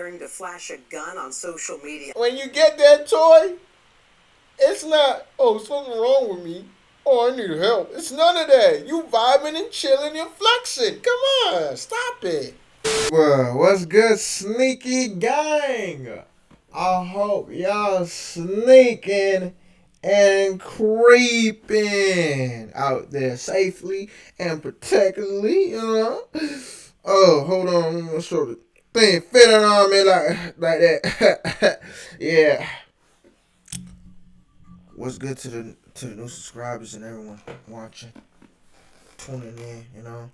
preparing to flash a gun on social media. When you get that toy, it's not, oh, something wrong with me. Oh, I need help. It's none of that. You vibing and chilling and flexing. Come on, stop it. Well, what's good, sneaky gang? I hope y'all sneaking and creeping out there safely and protectively, you know. Oh, hold on, I'm gonna show the thing fitting on me like that. Yeah. What's good to the new subscribers and everyone watching, tuning in, you know.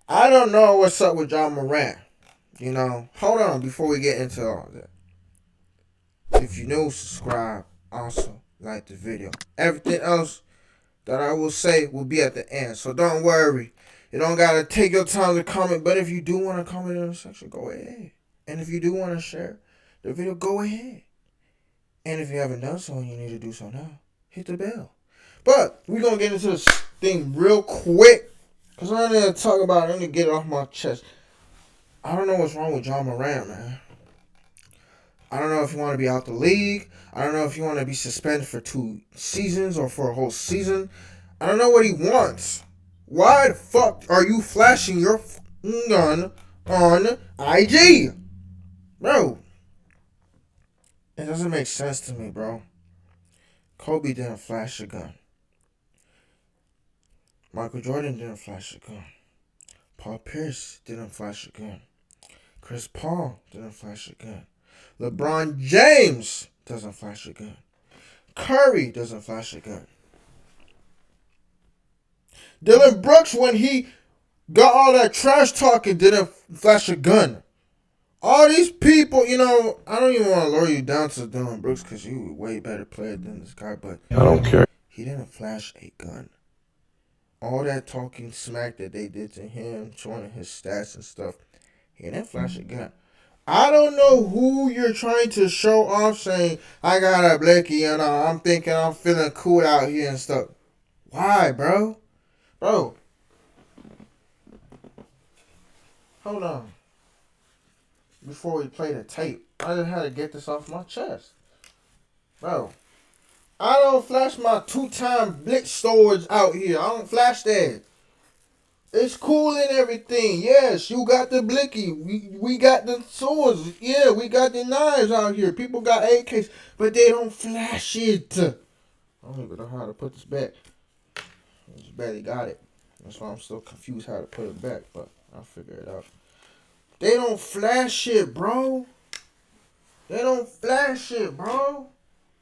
I don't know what's up with John Morant. You know, hold on before we get into all that. If you new, subscribe. Also, like the video. Everything else that I will say will be at the end. So don't worry. You don't got to take your time to comment. But if you do want to comment in the section, go ahead. And if you do want to share the video, go ahead. And if you haven't done so and you need to do so now, hit the bell. But we're going to get into this thing real quick. Because I need to talk about it. I need to get it off my chest. I don't know what's wrong with John Morant, man. I don't know if you want to be out the league. I don't know if you want to be suspended for 2 seasons or for a whole season. I don't know what he wants. Why the fuck are you flashing your gun on IG? Bro. It doesn't make sense to me, bro. Kobe didn't flash a gun. Michael Jordan didn't flash a gun. Paul Pierce didn't flash a gun. Chris Paul didn't flash a gun. LeBron James doesn't flash a gun. Curry doesn't flash a gun. Dylan Brooks, when he got all that trash talking, didn't flash a gun. All these people, you know, I don't even want to lower you down to Dylan Brooks because you a way better player than this guy, but I don't care. He didn't flash a gun. All that talking smack that they did to him, showing his stats and stuff, he didn't flash a gun. I don't know who you're trying to show off saying, I got a blicky, you know, I'm thinking I'm feeling cool out here and stuff. Why, bro? Bro. Hold on. Before we play the tape, I just had to get this off my chest. Bro. I don't flash my 2-time blitz storage out here. I don't flash that. It's cool and everything. Yes, you got the blicky. We got the swords. Yeah, we got the knives out here. People got AKs, but they don't flash it. I don't even know how to put this back. I just barely got it. That's why I'm still confused how to put it back, but I'll figure it out. They don't flash it, bro. They don't flash it, bro.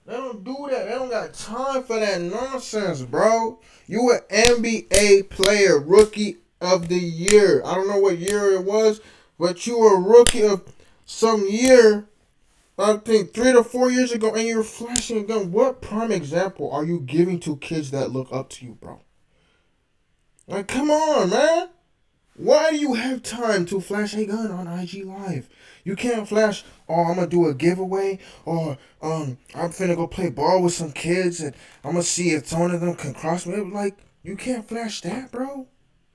They don't do that. They don't got time for that nonsense, bro. You an NBA player, rookie of the year. I don't know what year it was, but you were a rookie of some year, I think 3 to 4 years ago, and you're flashing a gun. What prime example are you giving to kids that look up to you, bro? Like, come on, man. Why do you have time to flash a gun on IG Live? You can't flash, oh, I'm going to do a giveaway, or I'm finna go play ball with some kids, and I'm going to see if one of them can cross me. Like, you can't flash that, bro.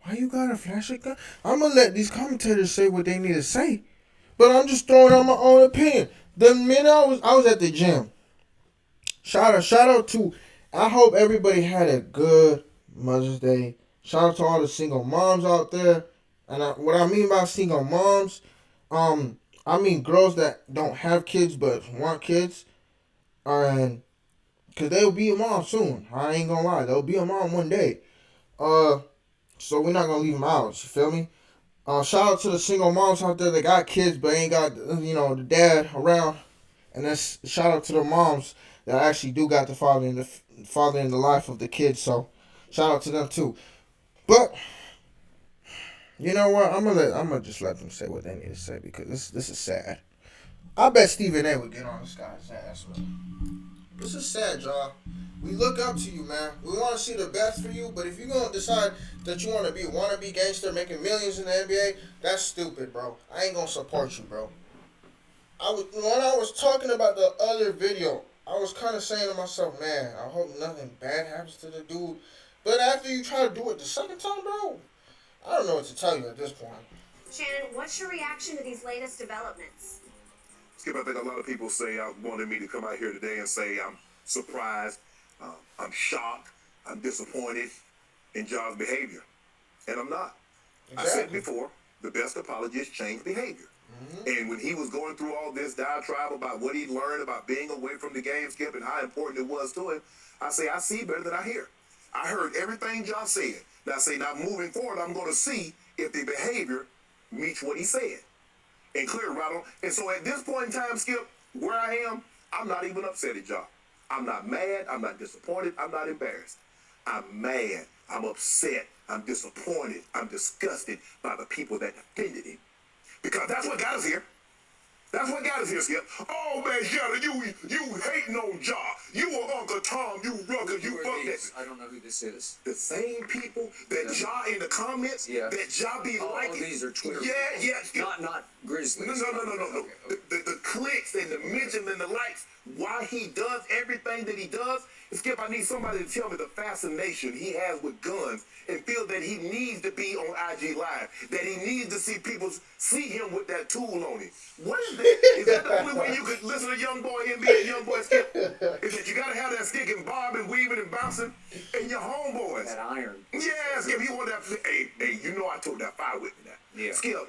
Why you got to flash a gun? I'm going to let these commentators say what they need to say, but I'm just throwing out my own opinion. The minute I was at the gym, shout out to, I hope everybody had a good Mother's Day. Shout out to all the single moms out there. And what I mean by single moms, I mean girls that don't have kids but want kids. And because they'll be a mom soon. I ain't gonna lie. They'll be a mom one day. So we're not gonna leave them out. You feel me? Shout out to the single moms out there that got kids but ain't got, you know, the dad around. And then shout out to the moms that actually do got the father in the life of the kids. So shout out to them too. But you know what? I'm gonna just let them say what they need to say because this is sad. I bet Stephen A would get on this guy's ass, man. This is sad, y'all. We look up to you, man. We want to see the best for you, but if you're gonna decide that you want to be a wannabe gangster making millions in the NBA, that's stupid, bro. I ain't gonna support you, bro. When I was talking about the other video, I was kind of saying to myself, man, I hope nothing bad happens to the dude. But after you try to do it the second time, bro, I don't know what to tell you at this point. Shannon, what's your reaction to these latest developments? Skip, I think a lot of people say wanted me to come out here today and say I'm surprised, I'm shocked, I'm disappointed in Ja's behavior. And I'm not. Exactly. I said before, the best apology is change behavior. And when he was going through all this diatribe about what he learned about being away from the game, Skip, and how important it was to him, I say, I see better than I hear. I heard everything Ja said. Now I say, now moving forward, I'm going to see if the behavior meets what he said. And clear, right on. And so at this point in time, Skip, where I am, I'm not even upset at Ja. I'm not mad. I'm not disappointed. I'm not embarrassed. I'm mad. I'm upset. I'm disappointed. I'm disgusted by the people that offended him. Because that's what got us here. That's what got us here, Skip. Oh, man, Shannon, you hating on Ja. You or Uncle Tom, you rugged, you fuck that. I don't know who this is. The same people that Ja in the comments, that Ja be liking. Oh, these are Twitter. Yeah. Not Grizzlies. No. Okay. The clicks and the mentions and the likes, why he does everything that he does. Skip, I need somebody to tell me the fascination he has with guns and feel that he needs to be on IG Live, that he needs to see people see him with that tool on him. What is that? Is that the only way you could listen to Young Boy NBA, Young Boy Skip? Is that you got to have that stick and bob and weaving and bouncing and your homeboys. That iron. Yeah, Skip, you want that. Hey, you know I took that fire with me now. Yeah. Skip,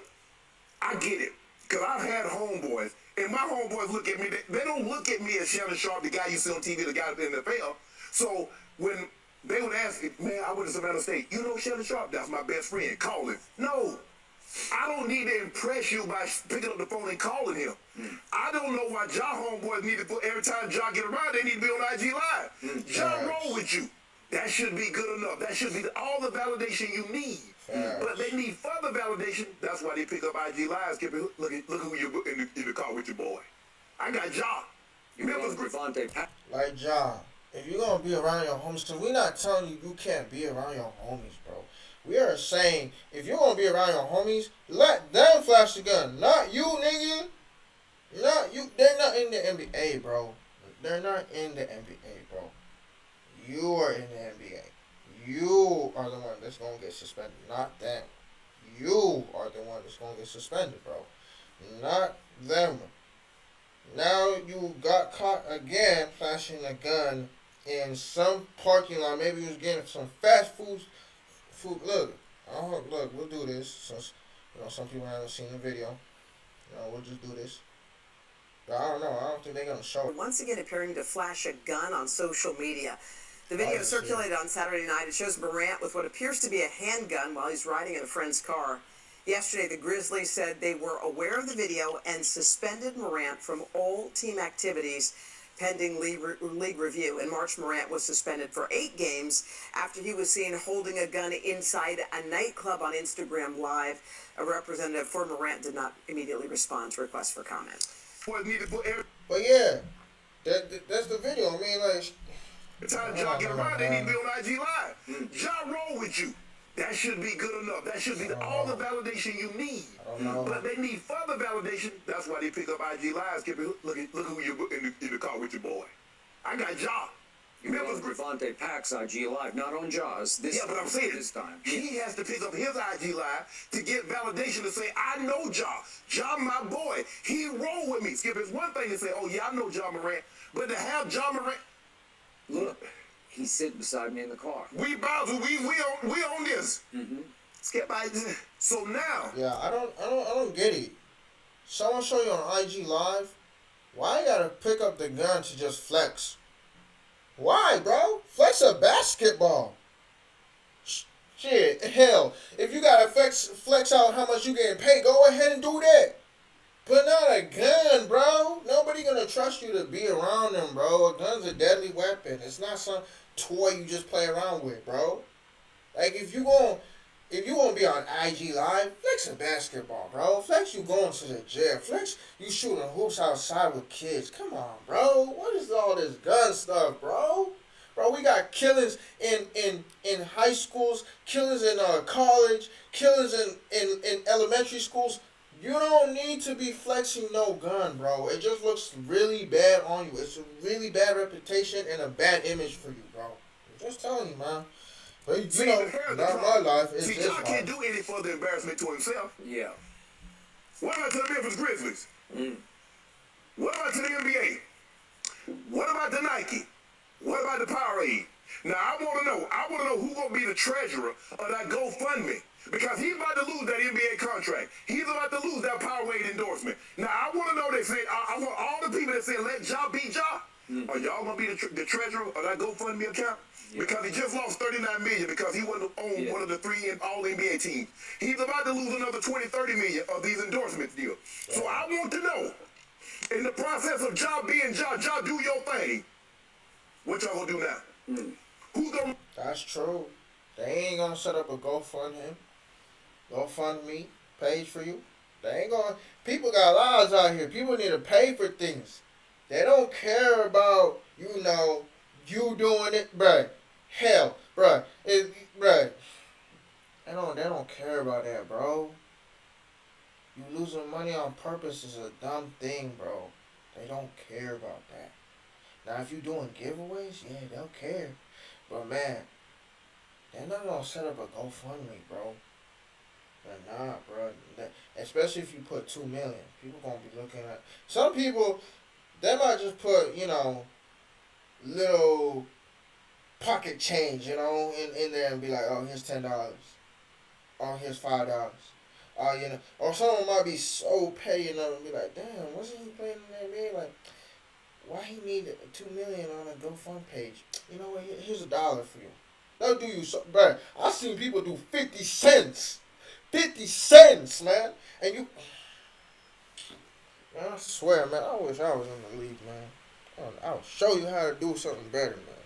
I get it. Because I've had homeboys, and my homeboys look at me, they don't look at me as Shannon Sharp, the guy you see on TV, the guy in the NFL. So when they would ask, man, I went to Savannah State, you know Shannon Sharp? That's my best friend. Call him. No. I don't need to impress you by picking up the phone and calling him. I don't know why Ja homeboys need to put, every time Ja get around, they need to be on IG Live. Ja roll with you. That should be good enough. That should be all the validation you need. But they need further validation. That's why they pick up IG Live. Look who you're in the car with your boy. I got Ja. Like Ja, if you're going to be around your homies, because we're not telling you can't be around your homies, bro. We are saying, if you're going to be around your homies, let them flash the gun. Not you, nigga. Not you. They're not in the NBA, bro. They're not in the NBA, bro. You are in the NBA. You are the one that's going to get suspended, not them. You are the one that's going to get suspended, bro. Not them. Now you got caught again flashing a gun in some parking lot. Maybe he was getting some fast food. Look, we'll do this. Since, some people haven't seen the video. We'll just do this. But I don't know. I don't think they're going to show it. Once again appearing to flash a gun on social media. The video circulated on Saturday night. It shows Morant with what appears to be a handgun while he's riding in a friend's car. Yesterday, the Grizzlies said they were aware of the video and suspended Morant from all team activities pending league review. In March, Morant was suspended for 8 games after he was seen holding a gun inside a nightclub on Instagram Live. A representative for Morant did not immediately respond to requests for comment. But yeah, that's the video. I mean, like, the time Ja get around, they need to be on IG Live. Ja roll with you. That should be good enough. That should be all the validation you need. But they need further validation. That's why they pick up IG Live. Look who you're in the car with your boy. I got Ja. Remember Devontae Pack's IG Live, not on Ja's. But I'm saying this time. He has to pick up his IG Live to get validation to say, I know Ja. Ja, my boy. He roll with me. Skip, it's one thing to say, oh, yeah, I know Ja Morant. But to have Ja Morant, look, he's sitting beside me in the car. We on this. Skip, so now. Yeah, I don't get it. Someone show you on IG Live, why you gotta pick up the gun to just flex? Why, bro? Flex a basketball. Shit, hell, if you gotta flex out how much you getting paid, go ahead and do that. But not a gun, bro. Nobody gonna trust you to be around them, bro. A gun's a deadly weapon. It's not some toy you just play around with, bro. Like, if you gonna be on IG Live, flex a basketball, bro. Flex you going to the gym. Flex you shooting hoops outside with kids. Come on, bro. What is all this gun stuff, bro? Bro, we got killings in high schools, killings in college, killings in elementary schools. You don't need to be flexing no gun, bro. It just looks really bad on you. It's a really bad reputation and a bad image for you, bro. I'm just telling you, man. But, not my life. It's Ja can't do any further embarrassment to himself. Yeah. What about to the Memphis Grizzlies? What about to the NBA? What about the Nike? What about the Powerade? Now I want to know who gonna be the treasurer of that GoFundMe, because he's about to lose that NBA contract. He's about to lose that Powerade endorsement. Now I want to know. They say I want all the people that say let Ja be Ja. Are y'all gonna be the treasurer of that GoFundMe account? Because he just lost $39 million because he wasn't on one of the 3 All NBA teams. He's about to lose another $20-30 million of these endorsements deals. So I want to know, in the process of Ja being Ja, do your thing. What y'all gonna do now? Who's gonna? That's true. They ain't gonna set up a GoFundMe page for you. They ain't gonna. People got lives out here. People need to pay for things. They don't care about you doing it, bruh. Hell, bruh. Bruh. They don't care about that, bro. You losing money on purpose is a dumb thing, bro. They don't care about that. Now, if you doing giveaways, yeah, they'll care. But, man, they're not going to set up a GoFundMe, bro. They're not, bro. Especially if you put $2 million. People going to be looking at... Some people, they might just put, little pocket change, in there and be like, oh, here's $10. Oh, here's $5. Or someone might be so petty and be like, damn, wasn't he playing in the NBA? Like, why he need $2 million on a GoFundMe page? You know what? Here's $1 for you. They'll do you so, bro. I seen people do 50 cents, 50 cents, man. And you, man, I swear, man. I wish I was in the league, man. I'll show you how to do something better, man.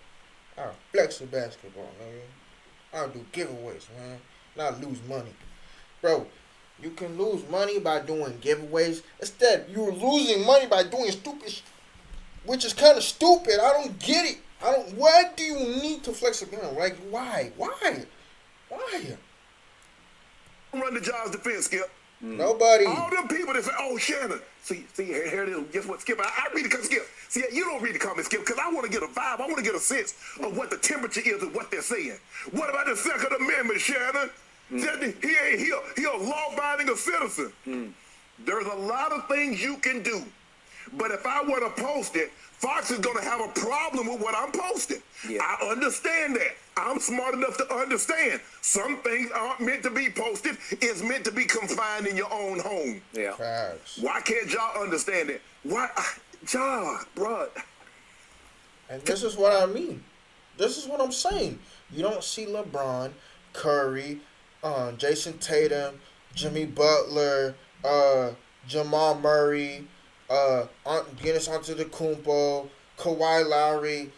I'll flex the basketball, man. I'll do giveaways, man. Not lose money, bro. You can lose money by doing giveaways. Instead, you're losing money by doing stupid shit, which is kind of stupid. I don't get it. Why do you need to flex a gun? Like, why? Run the Jaws defense, Skip. Nobody. All them people that say, oh, Shannon. See, here it is. Guess what, Skip? I read the comment, Skip. See, you don't read the comment, Skip, because I want to get a vibe. I want to get a sense of what the temperature is of what they're saying. What about the Second Amendment, Shannon? He a law-abiding citizen. There's a lot of things you can do. But if I were to post it, Fox is going to have a problem with what I'm posting. Yeah. I understand that. I'm smart enough to understand some things aren't meant to be posted. It's meant to be confined in your own home. Yeah. Facts. Why can't y'all understand that? Why, y'all, bro? And this is what I mean. This is what I'm saying. You don't see LeBron, Curry, Jason Tatum, Jimmy Butler, Jamal Murray, Giannis Antetokounmpo, Kawhi Lowry,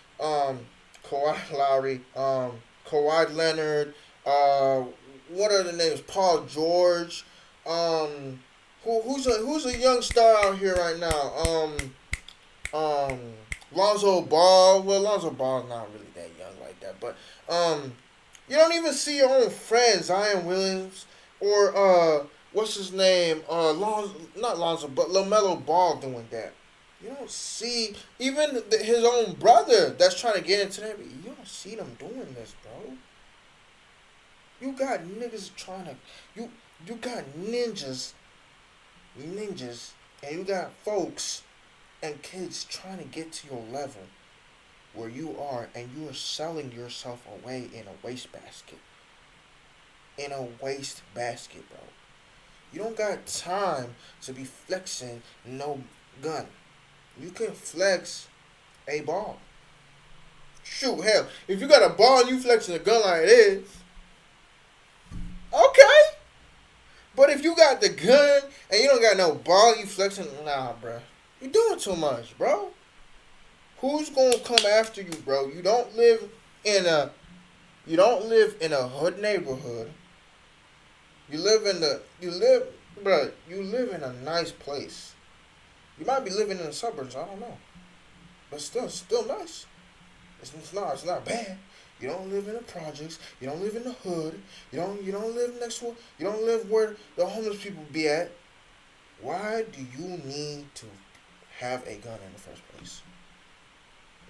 Kawhi Leonard, what are the names? Paul George, who's a young star out here right now? Lonzo Ball. Well, Lonzo Ball's not really that young like that, but you don't even see your own friend Zion Williams or what's his name? Not Lonzo, but LaMelo Ball doing that. You don't see even his own brother that's trying to get into that. You don't see them doing this, bro. You got niggas trying to. You got ninjas, and you got folks and kids trying to get to your level where you are, and you are selling yourself away in a wastebasket. In a wastebasket, bro. You don't got time to be flexing no gun. You can flex a ball. Shoot, hell, if you got a ball and you flexing a gun like this, okay. But if you got the gun and you don't got no ball, you flexing, nah, bro. You doing too much, bro. Who's gonna come after you, bro? You don't live in a hood neighborhood. You live in a nice place. You might be living in the suburbs, I don't know. But still nice. It's not bad. You don't live in the projects. You don't live in the hood. You don't live next to. You don't live where the homeless people be at. Why do you need to have a gun in the first place?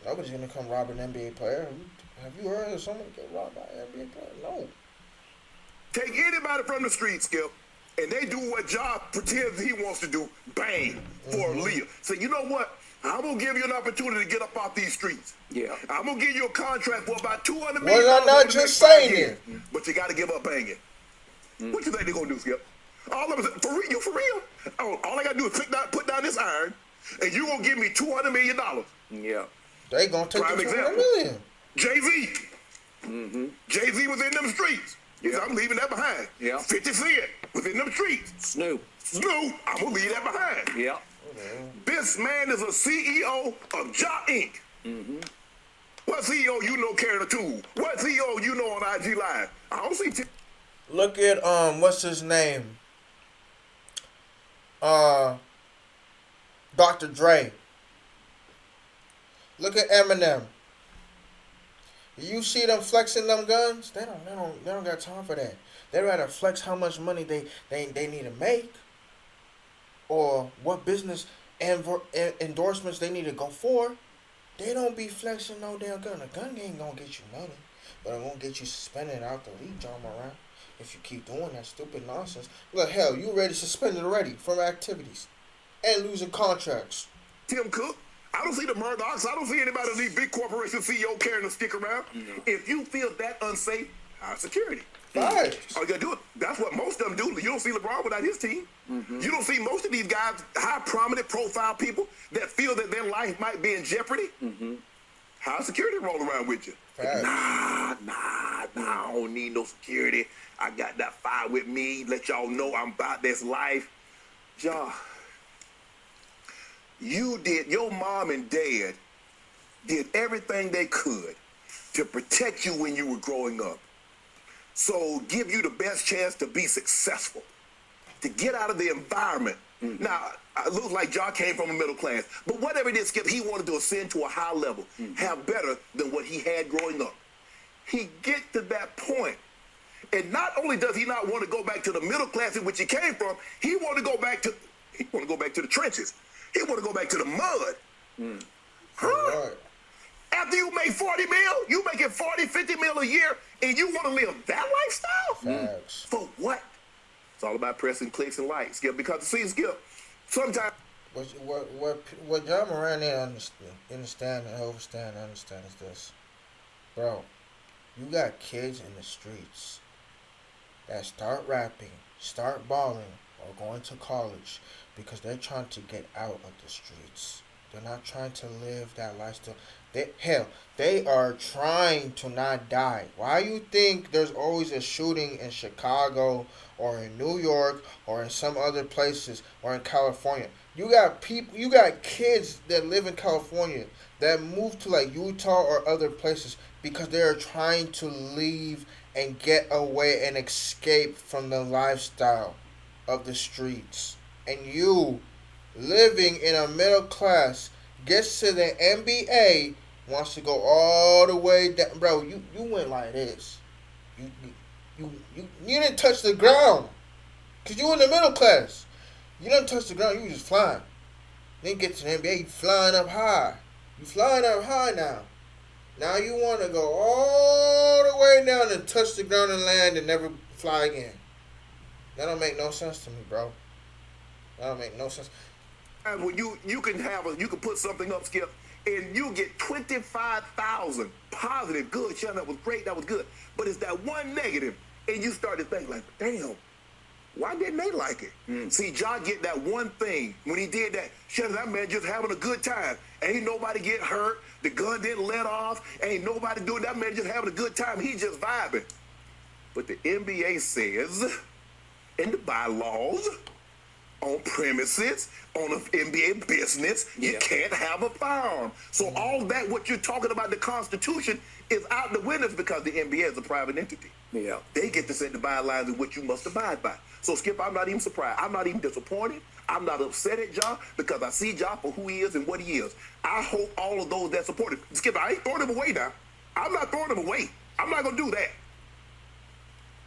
Nobody's gonna come rob an NBA player. Have you heard of someone get robbed by an NBA player? No. Take anybody from the street, Skip. and they do what Ja pretends he wants to do, bang, for Aaliyah. Say, you know what? I'm going to give you an opportunity to get up off these streets. Yeah. I'm going to give you a contract for about $200 million. Was I not just saying it? But you got to give up banging. What you think they're going to do, Skip? All of us, for real? Oh, all I got to do is put down this iron, and you're going to give me $200 million. Yeah. They gonna take Prime the $200 example. million. Jay-Z. Jay-Z was in them streets. He said, I'm leaving that behind. Yeah. 50 Cent was in them streets. Snoop. I'm going to leave that behind. Yeah. This man is a CEO of Ja Inc. What CEO you know carrying a tool? What CEO you know on IG Live? I don't see. Look at what's his name? Dr. Dre. Look at Eminem. You see them flexing them guns? They don't got time for that. They rather flex how much money they need to make, or what business endorsements they need to go for. They don't be flexing no damn gun. A gun ain't gonna get you money, but it won't get you suspended out the league, John Morant. If you keep doing that stupid nonsense, look, hell, you already suspended already from activities and losing contracts. Tim Cook. I don't see the Murdochs. I don't see anybody in these big corporation CEO carrying a stick around. If you feel that unsafe, hire security. Right. All you gotta do it. That's what most of them do. You don't see LeBron without his team. You don't see most of these guys, high prominent profile people that feel that their life might be in jeopardy. Hire security roll around with you. Right. Nah, I don't need no security. I got that fire with me. Let y'all know I'm about this life. Ja, your mom and dad did everything they could to protect you when you were growing up. So give you the best chance to be successful, to get out of the environment. Now, it looks like Ja came from a middle class, but whatever it is, Skip, he wanted to ascend to a high level, have better than what he had growing up. He gets to that point, and not only does he not want to go back to the middle class in which he came from, he want to go back to the trenches. He want to go back to the mud. Right. After you make 40 mil, you making 40, 50 mil a year, and you want to live that lifestyle? Facts. For what? It's all about pressing clicks and likes, Skip. Because see, Skip, sometimes What John Moran didn't understand is this, bro. You got kids in the streets that start rapping, start balling, or going to college because they're trying to get out of the streets. They're not trying to live that lifestyle. They are trying to not die. Why you think there's always a shooting in Chicago or in New York or in some other places or in California? You got kids that live in California that move to like Utah or other places because they're trying to leave and get away and escape from the lifestyle of the streets. And you, living in a middle class, gets to the NBA, wants to go all the way down. Bro, you went like this. You didn't touch the ground. Because you in the middle class. You didn't touch the ground, you was just flying. Then get to the NBA, you flying up high. You flying up high now. Now you want to go all the way down and touch the ground and land and never fly again. That don't make no sense to me, bro. That don't make no sense. when you can put something up, Skip, and you get 25,000 positive, good, Sean, that was great, that was good. But it's that one negative, and you start to think like, damn, why didn't they like it? See, Ja get that one thing. When he did that, Sean, that man just having a good time. Ain't nobody get hurt. The gun didn't let off. Ain't nobody doing that. Man just having a good time. He just vibing. But the NBA says in the bylaws, on premises, on an NBA business, you can't have a firearm. So all that, what you're talking about, the Constitution, is out the window because the NBA is a private entity. Yeah. They get to set the guidelines in which you must abide by. So, Skip, I'm not even surprised. I'm not even disappointed. I'm not upset at Ja because I see Ja for who he is and what he is. I hope all of those that support him. Skip, I ain't throwing him away now. I'm not throwing him away. I'm not going to do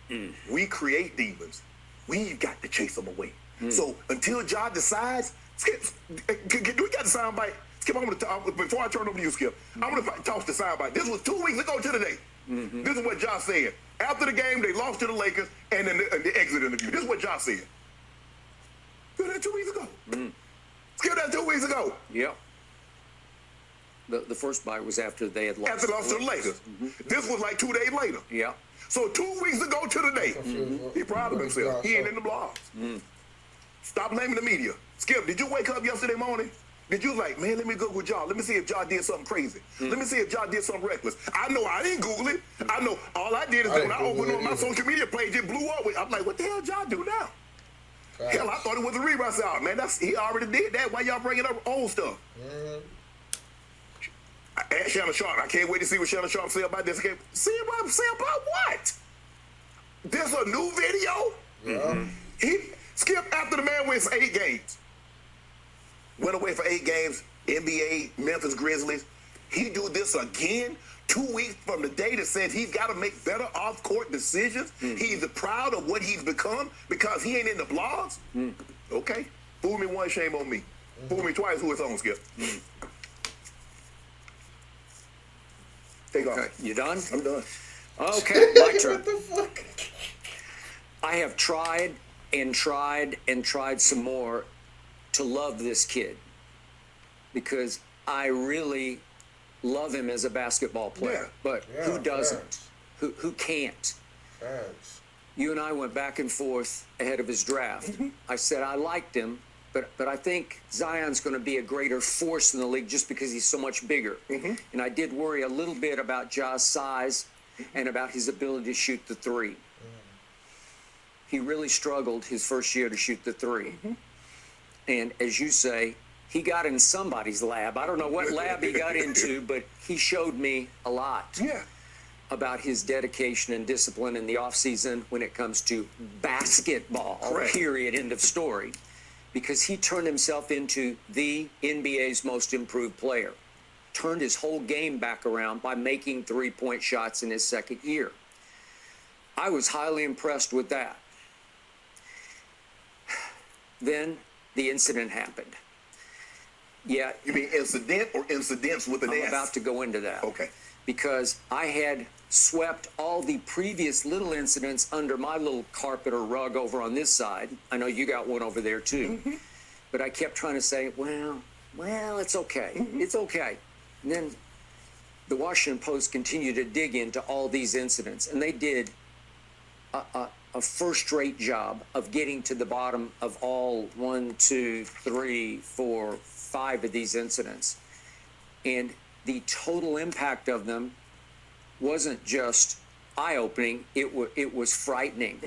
that. We create demons. We've got to chase them away. So until Ja decides, Skip, we got the soundbite. Skip, I'm going to talk, before I turn over to you, Skip, I'm going to toss the soundbite. This was 2 weeks ago to the day. This is what Ja said. After the game, they lost to the Lakers, and then the exit interview. This is what Josh said. Skip that 2 weeks ago. Skip that 2 weeks ago. Yep. The first bite was after they had lost. After they lost to the Lakers. This was like 2 days later. Yeah. So 2 weeks ago to the day, he proud of himself. He ain't in the blogs. Stop blaming the media. Skip, did you wake up yesterday morning? Did you like, man, let me Google Ja. Let me see if Ja did something crazy. Let me see if Ja did something reckless. I know I didn't Google it. I know all I did is when I opened up my social media page, it blew up. I'm like, what the hell Ja do now? Hell, I thought it was a rerun. I said, oh, man, he already did that. Why y'all bringing up old stuff? I asked Shannon Sharp. I can't wait to see what Shannon Sharp say about this. Say about what? There's a new video? Skip, after the man wins 8 games. Went away for 8 games. NBA, Memphis Grizzlies. He do this again 2 weeks from the day that said he's got to make better off-court decisions. He's proud of what he's become because he ain't in the blogs. Okay. Fool me once, shame on me. Fool me twice, who it's on, Skip. Take off. Okay, you done? I'm done. Okay, my turn. What the fuck? I have tried and tried and tried some more to love this kid because I really love him as a basketball player. But who doesn't? Who can't? Facts. You and I went back and forth ahead of his draft. I said I liked him, but I think Zion's going to be a greater force in the league just because he's so much bigger. And I did worry a little bit about Ja's size and about his ability to shoot the three. He really struggled his first year to shoot the three. And as you say, he got in somebody's lab. I don't know what lab he got into, but he showed me a lot about his dedication and discipline in the offseason when it comes to basketball, period, end of story. Because he turned himself into the NBA's most improved player. Turned his whole game back around by making three-point shots in his second year. I was highly impressed with that. Then the incident happened. Yeah. You mean incident or incidents with an S? I'm about to go into that. Okay. Because I had swept all the previous little incidents under my little carpet or rug over on this side. I know you got one over there too. But I kept trying to say, well, it's okay. It's okay. And then the Washington Post continued to dig into all these incidents, and they did a first-rate job of getting to the bottom of all 1, 2, 3, 4, 5 of these incidents. And the total impact of them wasn't just eye-opening, it was frightening.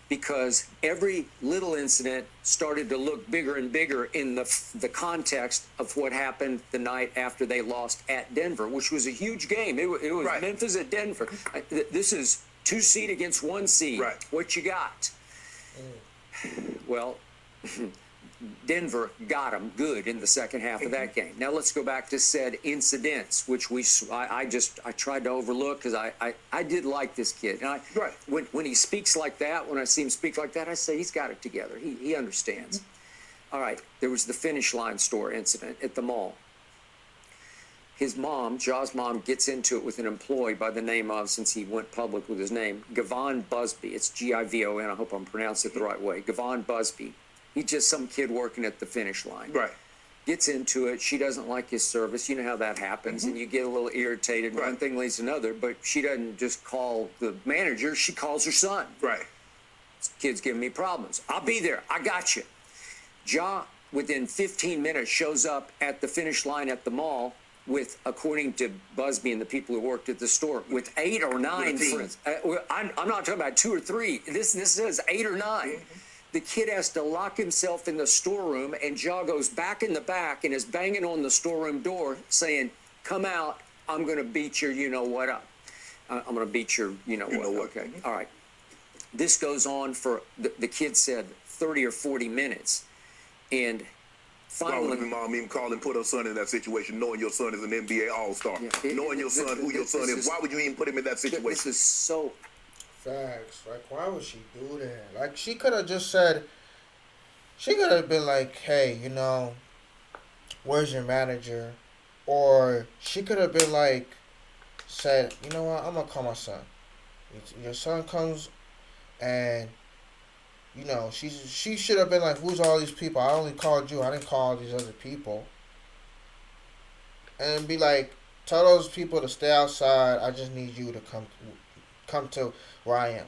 Because every little incident started to look bigger and bigger in the context of what happened the night after they lost at Denver, which was a huge game. It was Memphis at Denver. This is 2 seed against 1 seed. What you got? Well, Denver got them good in the second half of that game. Now let's go back to said incidents, which I tried to overlook because I did like this kid. And when he speaks like that, when I see him speak like that, I say he's got it together. He understands. All right, there was the Finish Line store incident at the mall. His mom, Ja's mom, gets into it with an employee by the name of, since he went public with his name, Gavon Busby. It's Givon. I hope I'm pronouncing it the right way. Gavon Busby. He's just some kid working at the Finish Line. Gets into it. She doesn't like his service. You know how that happens. And you get a little irritated. One thing leads to another. But she doesn't just call the manager. She calls her son. This kid's giving me problems. I'll be there. I got you. Ja, within 15 minutes, shows up at the Finish Line at the mall with, according to Busby and the people who worked at the store, with 8 or 9 friends. I'm not talking about 2 or 3. This says 8 or 9. The kid has to lock himself in the storeroom, and Ja goes back in the back and is banging on the storeroom door saying, come out, I'm going to beat your you-know-what up. I'm going to beat your you-know-what. Okay, all right. This goes on for, the kid said, 30 or 40 minutes. And finally... Why would mom even call and put her son in that situation, knowing your son is an NBA All-Star? Knowing your son, who your son is, why would you even put him in that situation? This is so... Facts. Like, why would she do that? Like, she could have just said, she could have been like, hey, where's your manager? Or she could have been like, said, you know what, I'm going to call my son. Your son comes and you know she should have been like, "Who's all these people? I only called you. I didn't call all these other people." And be like, tell those people to stay outside. I just need you to come to where I am.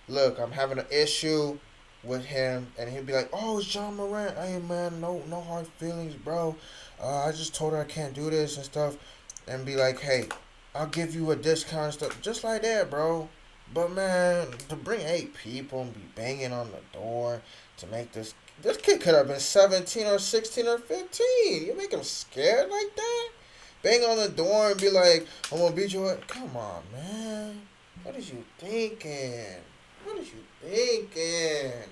Look, I'm having an issue with him, and he'll be like, "Oh, it's John Morant. Hey man, no hard feelings, bro. I just told her I can't do this and stuff," and be like, "Hey, I'll give you a discount and stuff," just like that, bro. But man, to bring 8 people and be banging on the door to make this kid could have been 17 or 16 or 15. You make him scared like that? Bang on the door and be like, "I'm gonna beat you up." Come on, man. What is you thinking? What is you thinking?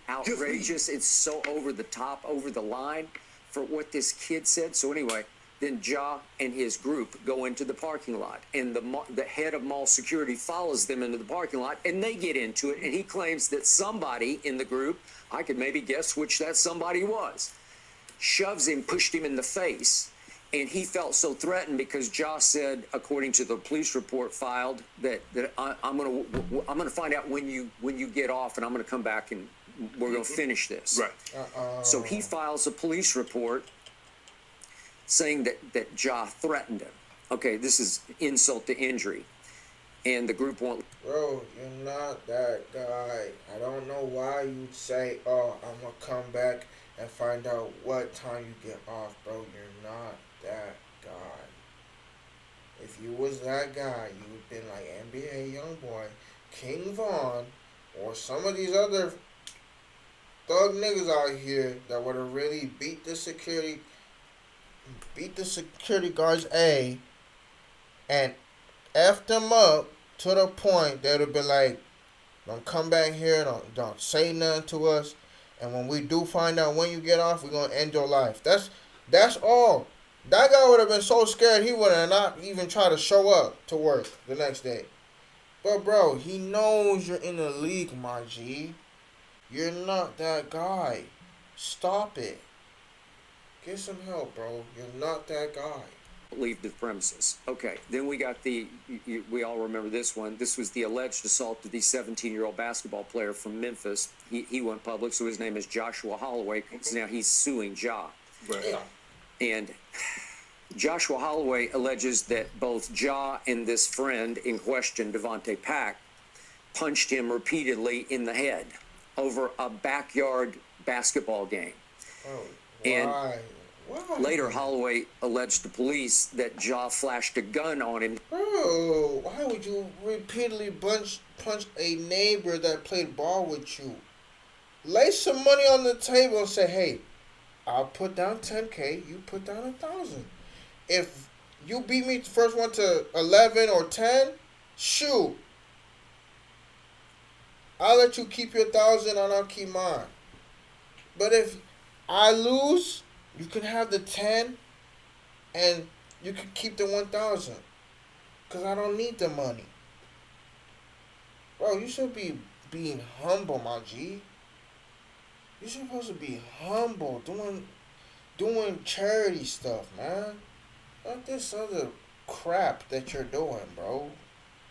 Outrageous. It's so over the top, over the line for what this kid said. So anyway, then Ja and his group go into the parking lot, and the head of mall security follows them into the parking lot, and they get into it, and he claims that somebody in the group, I could maybe guess which that somebody was, shoves him, pushed him in the face. And he felt so threatened because Ja said, according to the police report filed, that I'm gonna find out when you get off, and I'm gonna come back and we're gonna finish this. Right. So he files a police report saying that Ja threatened him. Okay, this is insult to injury, and the group won't. Bro, you're not that guy. I don't know why you'd say, "Oh, I'm gonna come back and find out what time you get off," bro. You're not that guy. If you was that guy, you would been like NBA YoungBoy, King Von, or some of these other thug niggas out here that would have really beat the security guards and F them up to the point they would have been like, "Don't come back here, don't say nothing to us, and when we do find out when you get off, we're gonna end your life." That's all. That guy would have been so scared he would have not even tried to show up to work the next day. But bro, he knows you're in the league, my G. You're not that guy. Stop it. Get some help, bro. You're not that guy. Leave the premises. Okay, then we got we all remember this one. This was the alleged assault of the 17-year-old basketball player from Memphis. He went public, so his name is Joshua Holloway. So now he's suing Ja. Right. Yeah. And Joshua Holloway alleges that both Ja and this friend in question, Devontae Pack, punched him repeatedly in the head over a backyard basketball game. Oh, And why? later, Holloway alleged to police that Ja flashed a gun on him. Bro, why would you repeatedly punch a neighbor that played ball with you? Lay some money on the table and say, "Hey, I'll put down 10K, you put down 1,000. If you beat me the first one to 11 or 10, shoot. I'll let you keep your 1,000 and I'll keep mine. But if I lose, you can have the 10 and you can keep the 1,000. Because I don't need the money." Bro, you should be being humble, my G. You're supposed to be humble, doing charity stuff, man. Not this other crap that you're doing, bro.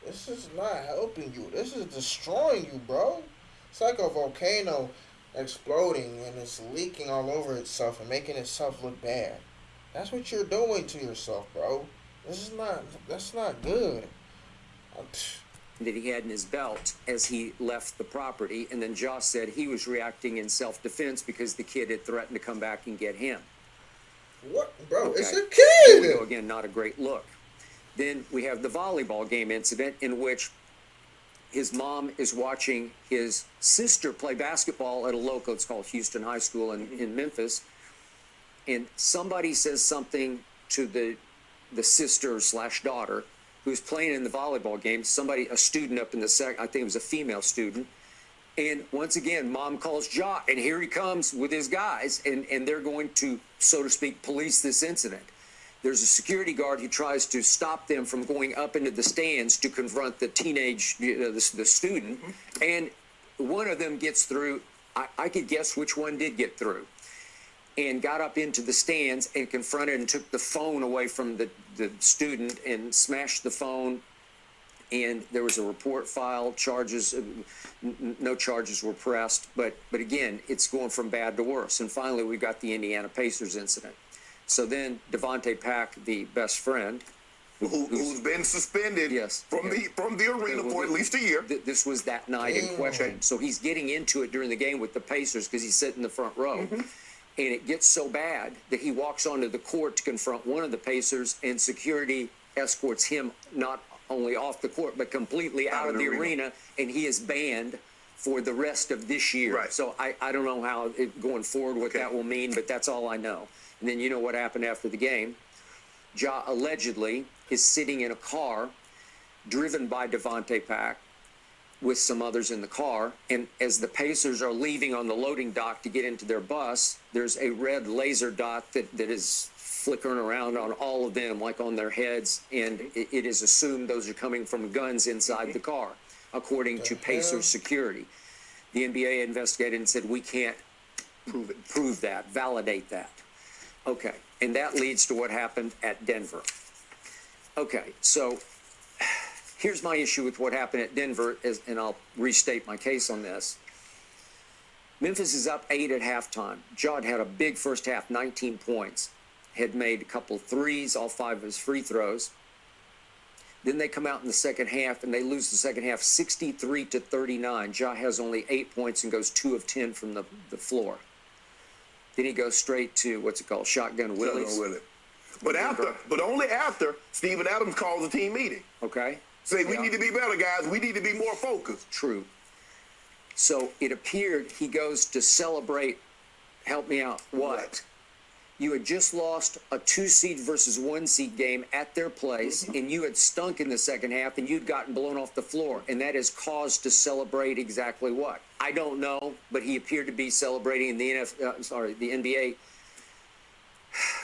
This is not helping you. This is destroying you, bro. It's like a volcano exploding and it's leaking all over itself and making itself look bad. That's what you're doing to yourself, bro. That's not good. That he had in his belt as he left the property, and then Josh said he was reacting in self-defense because the kid had threatened to come back and get him. What, bro? Okay. It's a Here we kid. go again, not a great look. Then we have the volleyball game incident in which his mom is watching his sister play basketball at a local, it's called Houston High School in Memphis, and somebody says something to the sister/daughter who's playing in the volleyball game, a student up in the I think it was a female student. And once again, mom calls Ja, and here he comes with his guys, and they're going to, so to speak, police this incident. There's a security guard who tries to stop them from going up into the stands to confront the the student, and one of them gets through. I could guess which one did get through, and got up into the stands and confronted and took the phone away from the student and smashed the phone and there was a report filed. No charges were pressed, but again, it's going from bad to worse. And finally, we got the Indiana Pacers incident. So then Devontae Pack, the best friend, who's been suspended from the arena for at least a year. This was that night in question. So he's getting into it during the game with the Pacers because he's sitting in the front row. And it gets so bad that he walks onto the court to confront one of the Pacers, and security escorts him not only off the court, but completely out of the arena, and he is banned for the rest of this year. Right. So I don't know how going forward what that will mean, but that's all I know. And then you know what happened after the game. Ja allegedly is sitting in a car driven by Devontae Pack with some others in the car, and as the Pacers are leaving on the loading dock to get into their bus, there's a red laser dot that is flickering around on all of them, like on their heads, and it is assumed those are coming from guns inside the car, according to Pacers security. The NBA investigated and said, we can't prove that, validate that. Okay, and that leads to what happened at Denver. Okay, so here's my issue with what happened at Denver, and I'll restate my case on this. Memphis is up 8 at halftime. Ja had a big first half, 19 points. Had made a couple threes, all 5 of his free throws. Then they come out in the second half, and they lose the second half 63-39. Ja has only 8 points and goes 2 of 10 from the floor. Then he goes straight to, what's it called, Shotgun Willies. But only after Steven Adams calls a team meeting. Okay. Say, we need to be better, guys. We need to be more focused. True. So it appeared he goes to celebrate, help me out, what? You had just lost a 2-seed versus 1-seed game at their place, and you had stunk in the second half, and you'd gotten blown off the floor, and that is cause to celebrate exactly what? I don't know, but he appeared to be celebrating, and the NBA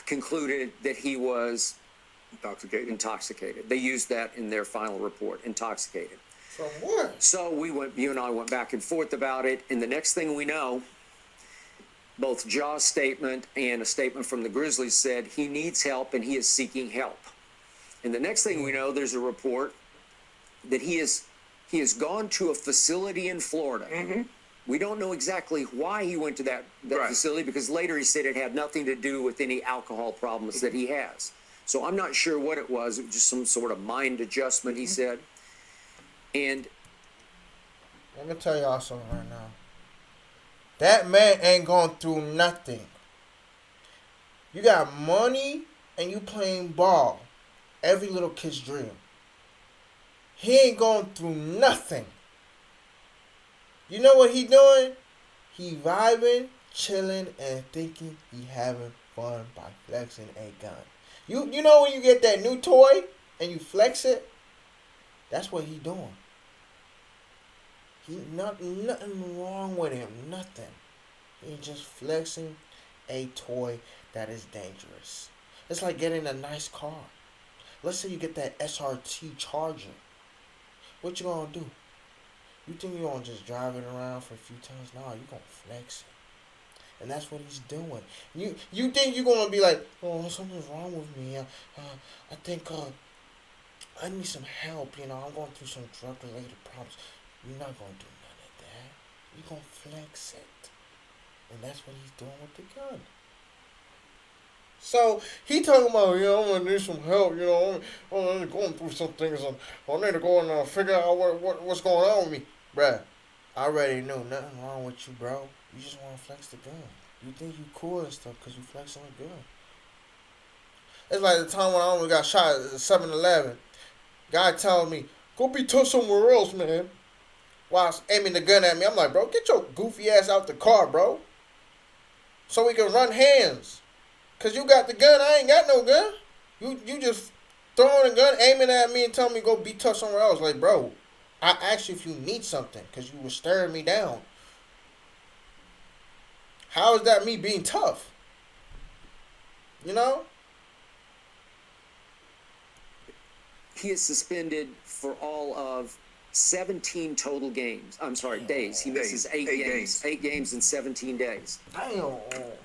concluded that he was intoxicated. They used that in their final report, intoxicated. From what? So you and I went back and forth about it, and the next thing we know, both Ja's statement and a statement from the Grizzlies said he needs help and he is seeking help. And the next thing we know, there's a report that he has gone to a facility in Florida. We don't know exactly why he went to that facility, because later he said it had nothing to do with any alcohol problems that he has. So I'm not sure what it was. It was just some sort of mind adjustment, he said. And let me tell y'all something right now. That man ain't going through nothing. You got money and you playing ball. Every little kid's dream. He ain't going through nothing. You know what he doing? He vibing, chilling, and thinking he having fun by flexing a gun. You know when you get that new toy and you flex it? That's what he doing. Nothing wrong with him. Nothing. He just flexing a toy that is dangerous. It's like getting a nice car. Let's say you get that SRT Charger. What you gonna do? You think you gonna just drive it around for a few times? No, you gonna flex it. And that's what he's doing. You think you're gonna be like, oh, something's wrong with me. I think I need some help. You know, I'm going through some drug-related problems. You're not going to do none of that. You're going to flex it. And that's what he's doing with the gun. So, he talking about, I'm going to need some help, I'm going through some things. I need to go and figure out what's going on with me. Bruh, I already knew nothing wrong with you, bro. You just want to flex the gun. You think you cool and stuff because you flexing the gun. It's like the time when I almost got shot at 7-Eleven. Guy telling me, go be tough somewhere else, man. While aiming the gun at me, I'm like, bro, get your goofy ass out the car, bro. So we can run hands. Because you got the gun, I ain't got no gun. You just throwing a gun, aiming at me and telling me go be tough somewhere else. Like, bro, I asked you if you need something because you were staring me down. How is that me being tough? You know? he is suspended for all of 17 total games. I'm sorry, days. He misses eight games. 8 games in 17 days. Damn.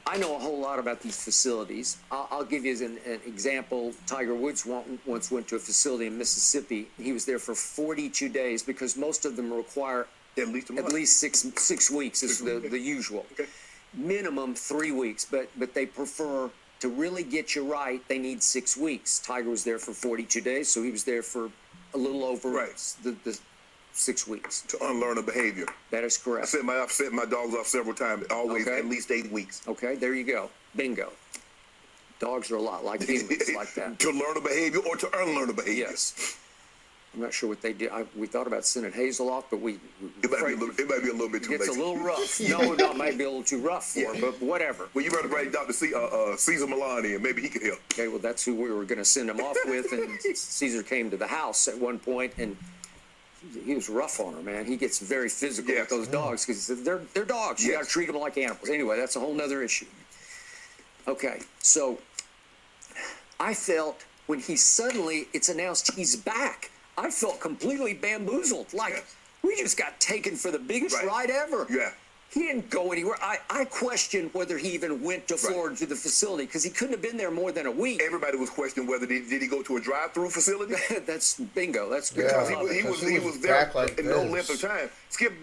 I know a whole lot about these facilities. I'll give you an example. Tiger Woods once went to a facility in Mississippi. He was there for 42 days because most of them require At least 6 weeks is the usual. Okay. Minimum 3 weeks, but they prefer to really get you right. They need 6 weeks. Tiger was there for 42 days, so he was there for a little over the 6 weeks. To unlearn a behavior. That is correct. I've set my dogs off several times. Always at least 8 weeks. Okay, there you go. Bingo. Dogs are a lot like humans like that. To learn a behavior or to unlearn a behavior. Yes. I'm not sure what they did. We thought about sending Hazel off, but It might be a little bit too late. It's a little rough. No, it might be a little too rough for him, but whatever. Well, you better bring Dr. Caesar Milan in. Maybe he could help. Okay, well, that's who we were going to send him off with, and Caesar came to the house at one point, and he was rough on her, man. He gets very physical with those dogs because they're dogs. You got to treat them like animals. Anyway, that's a whole nother issue. Okay, so I felt when it's announced he's back, I felt completely bamboozled. Like, we just got taken for the biggest ride ever. Yeah. He didn't go anywhere. I questioned whether he even went to Florida to the facility because he couldn't have been there more than a week. Everybody was questioning whether did he go to a drive-through facility? That's bingo. That's good. Because he was there like in no length of time. Skip,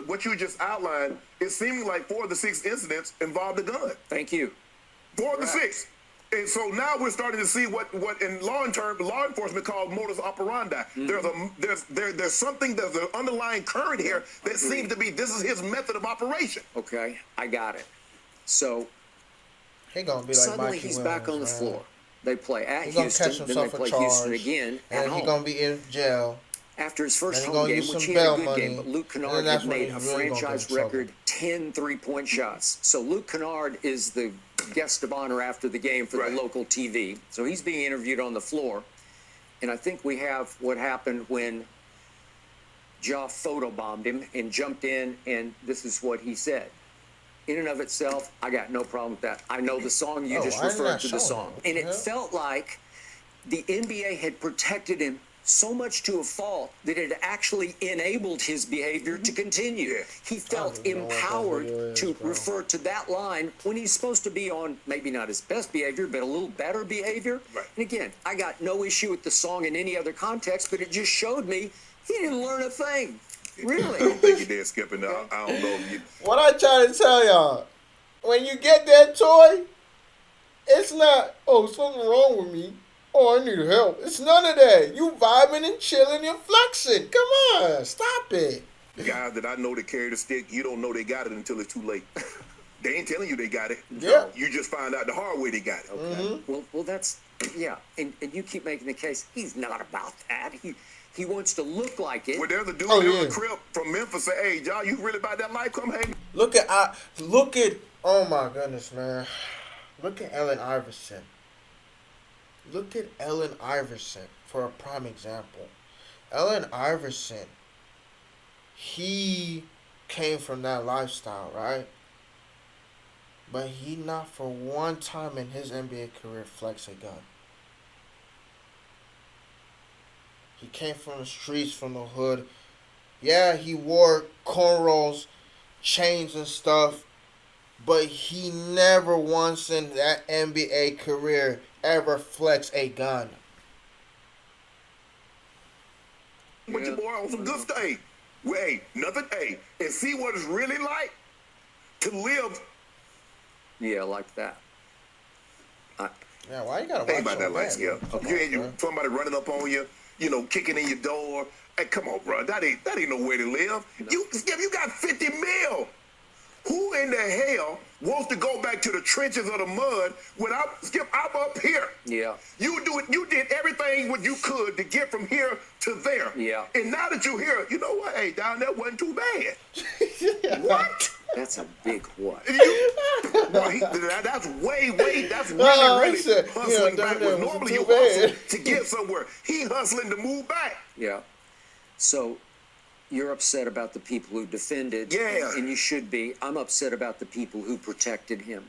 what you just outlined, it seemed like 4 of the 6 incidents involved a gun. Thank you. 4 of the 6. And so now we're starting to see what in law enforcement called modus operandi. There's something, there's an underlying current here that seems to be this is his method of operation. Okay, I got it. So He gonna be like suddenly Mikey he's Williams, back on the man. floor. They play at He gonna catch Houston, then they himself a play charge, Houston again at and home. he gonna be in jail. After his first and he home gonna game, use which some he had a bail good money, game, but Luke and Kennard that's had when made he's a really gonna get franchise in trouble. record 10 three-point shots. So Luke Kennard is the guest of honor after the game for the local TV. So he's being interviewed on the floor. And I think we have what happened when Ja photobombed him and jumped in, and this is what he said. In and of itself, I got no problem with that. I know the song, you just referred to the song. And it felt like the NBA had protected him so much to a fault that it actually enabled his behavior to continue. He felt empowered to refer to that line when he's supposed to be on maybe not his best behavior, but a little better behavior. And again, I got no issue with the song in any other context, but it just showed me he didn't learn a thing. Really? I don't think he did, Skip, and I don't know. What I try to tell y'all, when you get that toy, it's not, oh, something wrong with me. Oh, I need help. It's none of that. You vibing and chilling and flexing. Come on, stop it. Guys that I know that carry the stick, you don't know they got it until it's too late. They ain't telling you they got it. Yeah. You just find out the hard way they got it. Okay. Well, that's, and you keep making the case. He's not about that. He wants to look like it. Well, there's a dude in the crib from Memphis say, hey, y'all, you really about that life? Come hang. Look at, oh my goodness, man. Look at Allen Iverson. Look at Allen Iverson for a prime example. Allen Iverson, he came from that lifestyle, right? But he not for one time in his NBA career flexed a gun. He came from the streets, from the hood. Yeah, he wore cornrows, chains and stuff. But he never once in that NBA career ever flexed a gun. But your boy on some good stuff. Hey, wait, nothing. Hey, and see what it's really like to live. Yeah, like that. Yeah, why you gotta watch Think about that life, Skip. You somebody running up on you, kicking in your door. Hey, come on, bro. That ain't no way to live. You got 50 mil. Who in the hell wants to go back to the trenches of the mud without Skip? I'm up here. Yeah. You did everything what you could to get from here to there. Yeah. And now that you're here, you know what? Hey, down there wasn't too bad. What? That's a big what. That's that's really hustling backwards. Normally you hustle to get somewhere. He hustling to move back. Yeah. So you're upset about the people who defended. Yeah. And you should be. I'm upset about the people who protected him.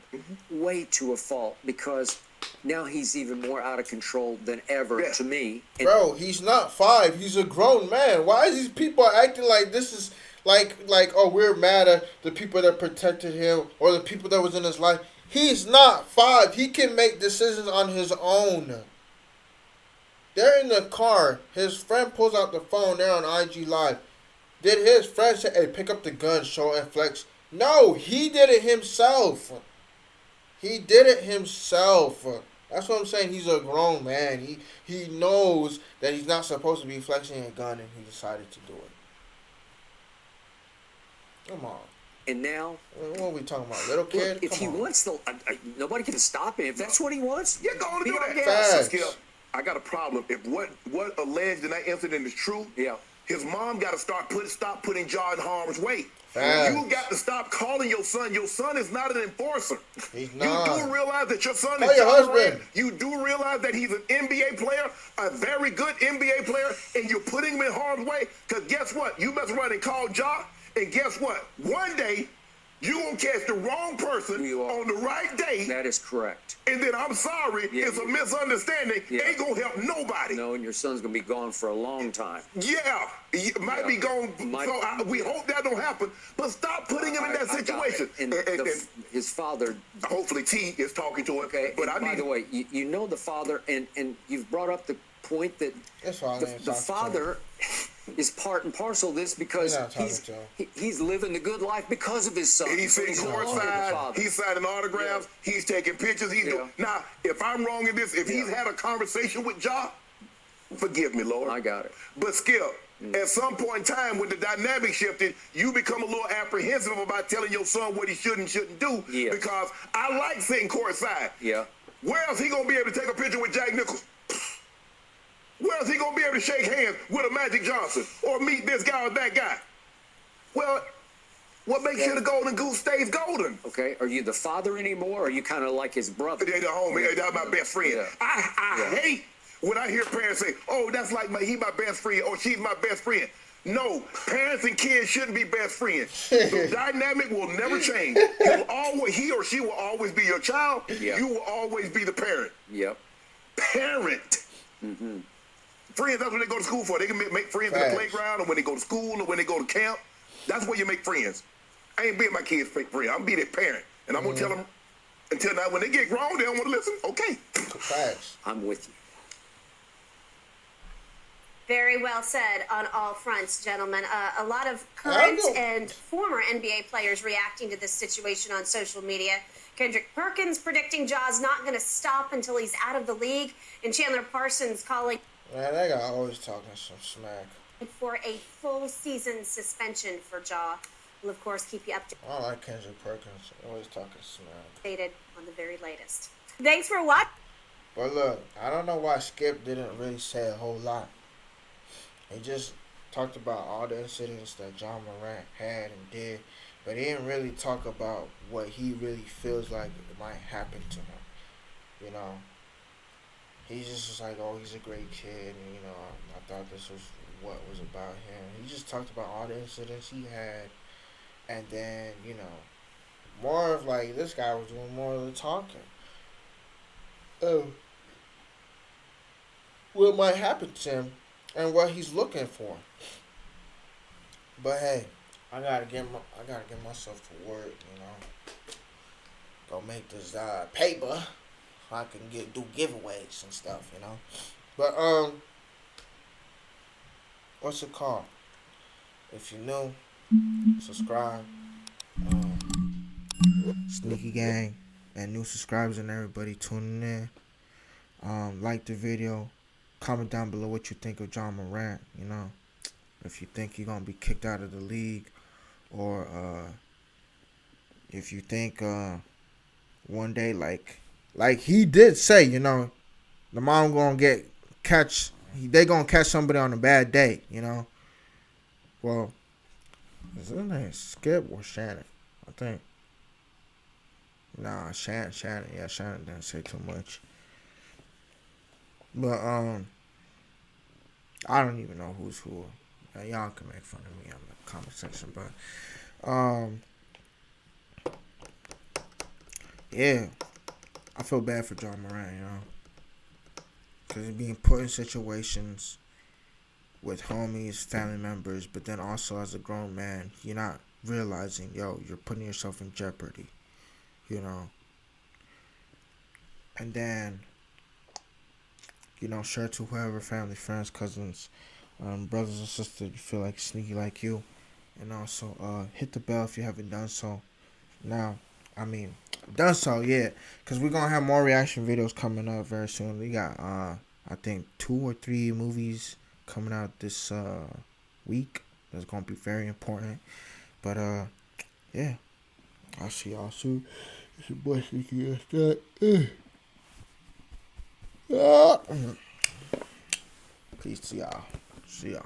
Way to a fault, because now he's even more out of control than ever to me. And Bro, he's not 5. He's a grown man. Why is these people acting like this is like oh, we're mad at the people that protected him or the people that was in his life? He's not 5. He can make decisions on his own. They're in the car. His friend pulls out the phone. They're on IG Live. Did his friend say, hey, pick up the gun, show and flex? No, he did it himself. He did it himself. That's what I'm saying. He's a grown man. He knows that he's not supposed to be flexing a gun, and he decided to do it. Come on. And now, what are we talking about? Little kid? look, if Come he on. wants to, nobody can stop him. If that's what he wants, You're going to be do our that. guest. Facts. Skip, I got a problem. If what alleged in that incident is true, Yeah. his mom got to stop putting Ja in harm's way. Facts. You got to stop calling your son. Your son is not an enforcer. He's You not. do realize that your son Call is your Ja husband. Morant. You do realize that he's an NBA player, a very good NBA player, and you're putting him in harm's way? Because guess what? You mess around and call Ja, and guess what? One day, you going to catch the wrong person You are. on the right day, That is correct. and then I'm sorry, Yeah. it's a misunderstanding. Yeah. Ain't going to help nobody. No, and your son's going to be gone for a long time. Yeah, it might Yeah. be gone. Might- So we hope that don't happen. But stop putting him in that I got situation. it. And his father, Hopefully T is talking to him. okay, But and I by need the way, you know the father, and you've brought up the point that That's why I ain't the talking to father is part and parcel of this because You're not talking to him. he's living the good life because of his son. He's sitting He's in love with the courtside. father. He's signing autographs. He's taking pictures. He's doing. Now, if I'm wrong in this, if he's had a conversation with Ja, forgive me, Lord. I got it. But Skip, at some point in time, when the dynamic shifted, you become a little apprehensive about telling your son what he should and shouldn't do. Yes. Because I like sitting courtside. Yeah. Where else he gonna be able to take a picture with Jack Nicholson? Where else he gonna be able to shake hands with a Magic Johnson or meet this guy or that guy? Well, what makes sure the golden goose stays golden? Okay. Are you the father anymore, or are you kind of like his brother? They're the homie. That's my best friend. Yeah. I hate when I hear parents say, "Oh, that's like he my best friend," or "She's my best friend." No, parents and kids shouldn't be best friends. The dynamic will never change. He or she will always be your child. Yeah. You will always be the parent. Yep. Parent. Friends, that's what they go to school for. They can make friends in the Facts. playground or when they go to school or when they go to camp. That's where you make friends. I ain't being my kids' fake friend. I'm being their parent. And I'm going to tell them, until now, when they get grown, they don't want to listen. Okay. Facts. I'm with you. Very well said on all fronts, gentlemen. A lot of current and former NBA players reacting to this situation on social media. Kendrick Perkins predicting Ja's not going to stop until he's out of the league, and Chandler Parsons calling Man, that guy always talking some smack. for a full season suspension for Ja. We'll, of course, keep you I don't like Kendrick Perkins. Always talking smack. updated on the very latest. Thanks for watching. But look, I don't know why Skip didn't really say a whole lot. He just talked about all the incidents that John Morant had and did, but he didn't really talk about what he really feels like might happen to him. You know, he just was like, oh, he's a great kid, and, you know, I thought this was what was about him. He just talked about all the incidents he had, and then, you know, more of like, this guy was doing more of the talking. What might happen to him and what he's looking for. But hey, I gotta get myself to work, you know. Go make this paper so I can do giveaways and stuff, you know. But what's it called? If you're new, subscribe. Sneaky Gang and new subscribers and everybody tuning in. Like the video. Comment down below what you think of John Morant, you know. If you think he's going to be kicked out of the league. Or if you think one day, like he did say, you know, the mom going to they going to catch somebody on a bad day, you know. Well, is his name Skip or Shannon? I think. Nah, Shannon. Yeah, Shannon didn't say too much. But, I don't even know who's who. Y'all can make fun of me in the comment section. But, yeah. I feel bad for John Morant, you know, because he's being put in situations with homies, family members, but then also as a grown man, you're not realizing, yo, you're putting yourself in jeopardy, you know. And then, you know, share to whoever, family, friends, cousins, brothers and sisters, you feel like sneaky like you. And also, hit the bell if you haven't done so. Now, I mean, done so, yeah, because we're going to have more reaction videos coming up very soon. We got, I think, 2 or 3 movies coming out this week. That's going to be very important. But, yeah, I'll see y'all soon. It's your boy Sneakywesti. Peace to y'all. See y'all.